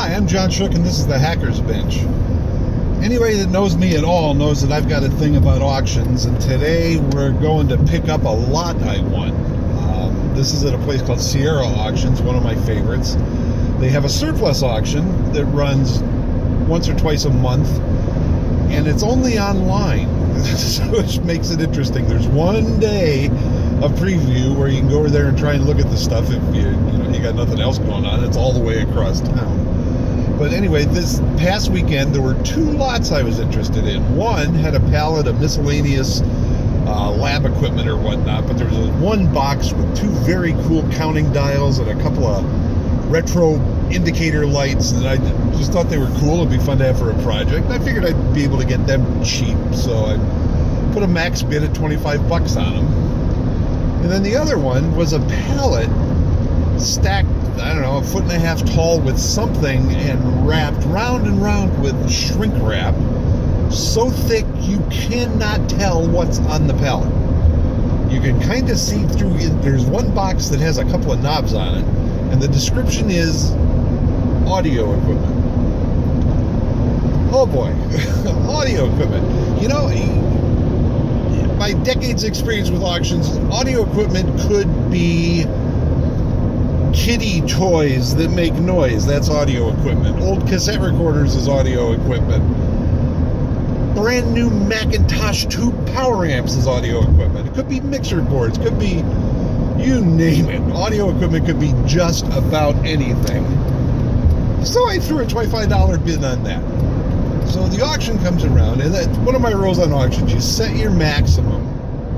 Hi, I'm John Shook, and this is the Hacker's Bench. Anybody that knows me at all knows that I've got a thing about auctions, and today we're going to pick up a lot I won. This is at a place called Sierra Auctions, one of my favorites. They have a surplus auction that runs once or twice a month, and it's only online, which makes it interesting. There's one day of preview where you can go over there and try and look at the stuff if you got nothing else going on. It's all the way across town. But anyway, this past weekend there were two lots I was interested in. One had a pallet of miscellaneous lab equipment or whatnot, but there was one box with two very cool counting dials and a couple of retro indicator lights that I just thought they were cool. It'd be fun to have for a project. I figured I'd be able to get them cheap, so I put a max bid at 25 bucks on them. And then the other one was a pallet stacked, I don't know, 1.5 feet tall with something and wrapped round and round with shrink wrap, so thick you cannot tell what's on the pallet. You can kind of see through it. There's one box that has a couple of knobs on it, and the description is audio equipment. Oh boy, audio equipment. You know, my decades experience with auctions, audio equipment could be kiddie toys that make noise. That's audio equipment. Old cassette recorders is audio equipment. Brand new Macintosh tube power amps is audio equipment. It could be mixer boards, could be, you name it. Audio equipment could be just about anything. So I threw a $25 bid on that. So the auction comes around, and that's one of my rules on auctions. You set your maximum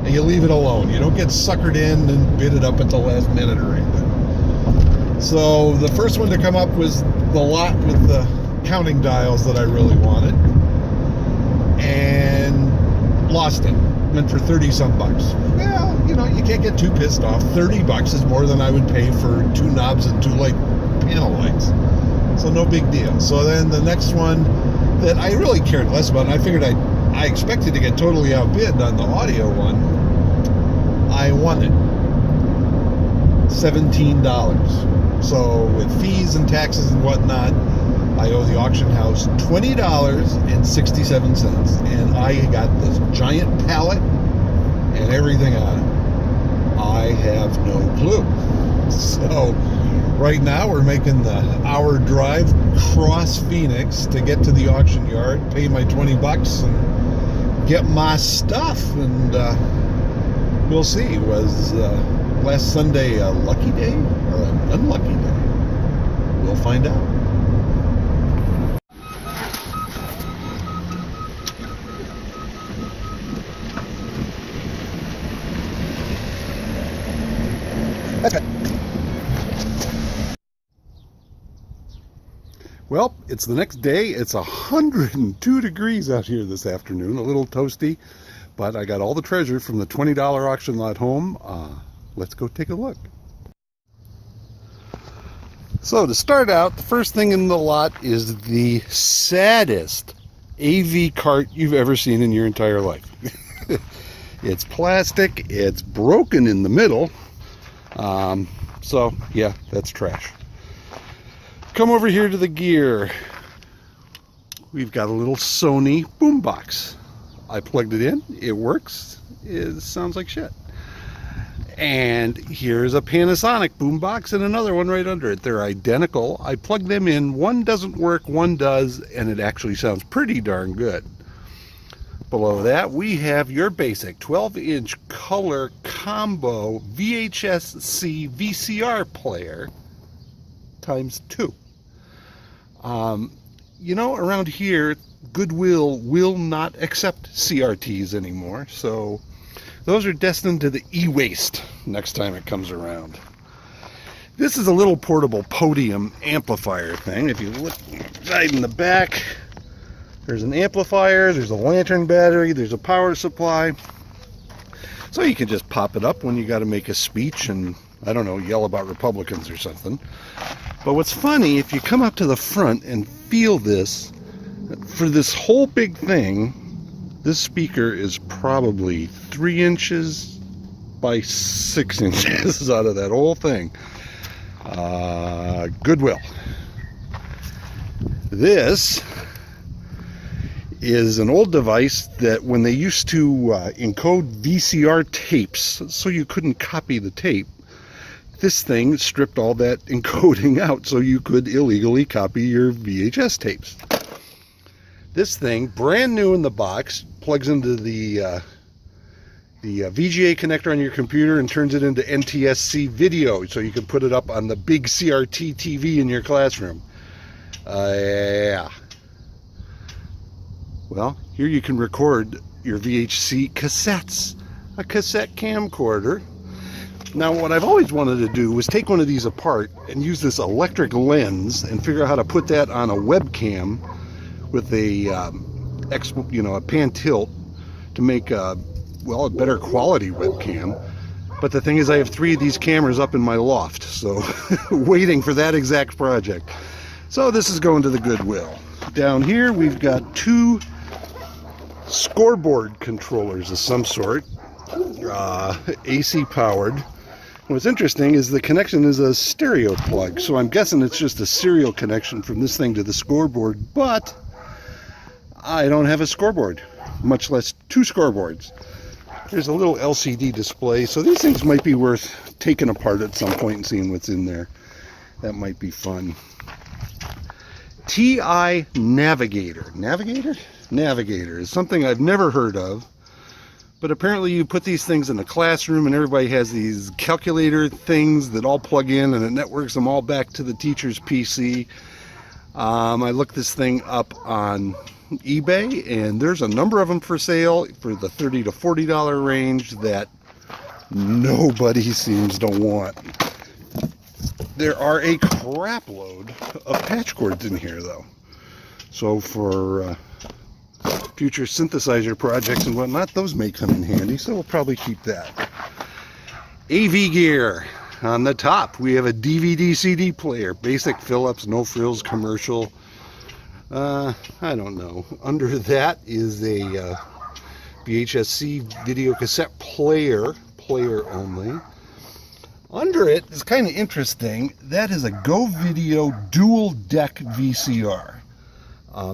and you leave it alone. You don't get suckered in and bid it up at the last minute or anything. So the first one to come up was the lot with the counting dials that I really wanted, and lost it. Went for 30-some bucks. Well, you can't get too pissed off. 30 bucks is more than I would pay for two knobs and two light panel lights. So no big deal. So then the next one that I really cared less about, and I figured I expected to get totally outbid on the audio one, I won it. $17. So with fees and taxes and whatnot, I owe the auction house $20.67, and I got this giant pallet and everything on it. I have no clue. So right now we're making the hour drive across Phoenix to get to the auction yard, pay my 20 bucks and get my stuff, and we'll see. Was last Sunday a lucky day or an unlucky day? We'll find out. Okay. Well, it's the next day. It's 102 degrees out here this afternoon, a little toasty, but I got all the treasure from the $20 auction lot home. Let's go take a look. So to start out, the first thing in the lot is the saddest AV cart you've ever seen in your entire life. It's plastic, it's broken in the middle, so yeah, that's trash. Come over here to the gear. We've got a little Sony boombox. I plugged it in, it works, it sounds like shit. And here's a Panasonic boombox and another one right under it. They're identical. I plugged them in. One doesn't work, one does, and it actually sounds pretty darn good. Below that, we have your basic 12-inch color combo VHS-C VCR player times 2. Around here, Goodwill will not accept CRTs anymore, so those are destined to the e-waste next time it comes around. This is a little portable podium amplifier thing. If you look right in the back, there's an amplifier, there's a lantern battery, there's a power supply. So you can just pop it up when you got to make a speech and, I don't know, yell about Republicans or something. But what's funny, if you come up to the front and feel this, for this whole big thing, this speaker is probably 3 inches by 6 inches out of that whole thing. Goodwill. This is an old device that when they used to encode VCR tapes so you couldn't copy the tape, this thing stripped all that encoding out so you could illegally copy your VHS tapes. This thing, brand new in the box, plugs into the VGA connector on your computer and turns it into NTSC video so you can put it up on the big CRT TV in your classroom. Yeah. Well, here you can record your VHC cassettes, a cassette camcorder. Now, what I've always wanted to do was take one of these apart and use this electric lens and figure out how to put that on a webcam with a, a pan tilt to make a better quality webcam. But the thing is, I have 3 of these cameras up in my loft, so waiting for that exact project. So this is going to the Goodwill. Down here we've got 2 scoreboard controllers of some sort, AC powered. What's interesting is the connection is a stereo plug, so I'm guessing it's just a serial connection from this thing to the scoreboard, but I don't have a scoreboard, much less 2 scoreboards. There's a little LCD display, so these things might be worth taking apart at some point and seeing what's in there. That might be fun. TI Navigator. Navigator is something I've never heard of, but apparently you put these things in a classroom and everybody has these calculator things that all plug in and it networks them all back to the teacher's PC. I looked this thing up on eBay and there's a number of them for sale for the $30 to $40 range that nobody seems to want. There are a crap load of patch cords in here though. So for future synthesizer projects and whatnot, those may come in handy, so we'll probably keep that. AV gear. On the top, we have a DVD CD player. Basic Philips, no frills commercial. I don't know. Under that is a VHS-C video cassette player only. Under it is kind of interesting. That is a GoVideo dual deck VCR.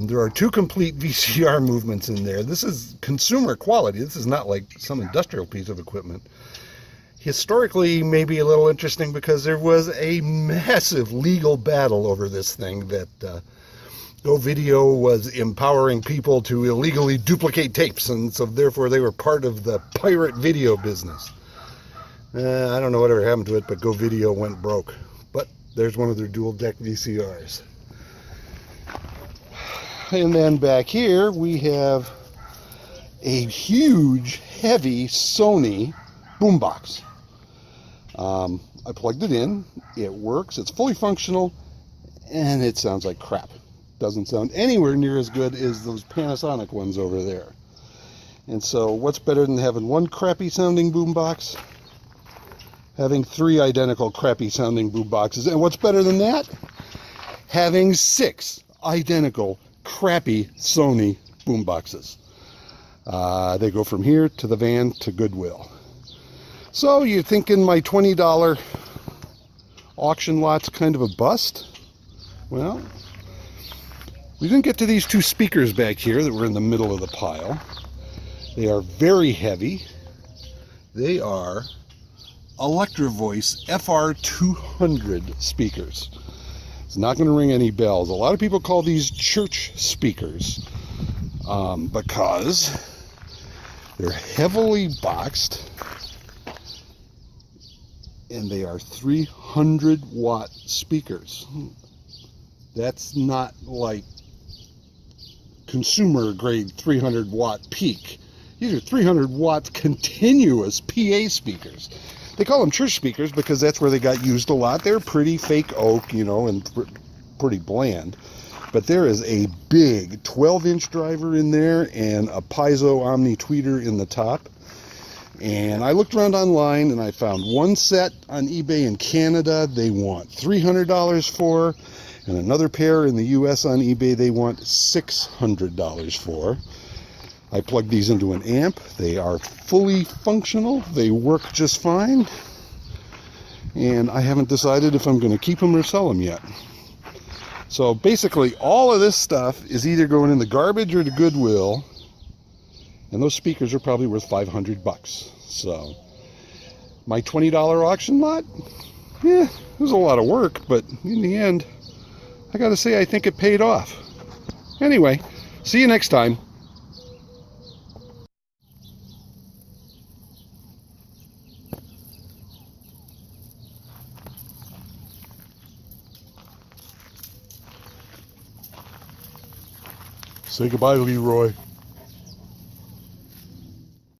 There are 2 complete VCR movements in there. This is consumer quality. This is not like some industrial piece of equipment. Historically, maybe a little interesting because there was a massive legal battle over this thing that GoVideo was empowering people to illegally duplicate tapes, and so therefore they were part of the pirate video business. I don't know whatever happened to it, but GoVideo went broke. But there's one of their dual deck VCRs. And then back here we have a huge, heavy Sony boombox. I plugged it in, it works, it's fully functional, and it sounds like crap. Doesn't sound anywhere near as good as those Panasonic ones over there. And so what's better than having 1 crappy sounding boombox? Having 3 identical crappy sounding boomboxes. And what's better than that? Having 6 identical crappy Sony boomboxes. They go from here to the van to Goodwill. So you're thinking my $20 auction lot's kind of a bust? Well, we didn't get to these 2 speakers back here that were in the middle of the pile. They are very heavy. They are Electro-Voice FR200 speakers. It's not going to ring any bells. A lot of people call these church speakers because they're heavily boxed and they are 300 watt speakers. That's not like consumer grade 300 watt peak. These are 300 watt continuous PA speakers. They call them church speakers because that's where they got used a lot. They're pretty fake oak, and pretty bland. But there is a big 12-inch driver in there and a piezo omni tweeter in the top. And I looked around online and I found one set on eBay in Canada they want $300 for, and another pair in the US on eBay they want $600 for. I plugged these into an amp. They are fully functional. They work just fine. And I haven't decided if I'm going to keep them or sell them yet. So basically all of this stuff is either going in the garbage or the Goodwill, and those speakers are probably worth $500. So my $20 auction lot, yeah, it was a lot of work, but in the end, I gotta say, I think it paid off. Anyway, see you next time. Say goodbye, Leroy.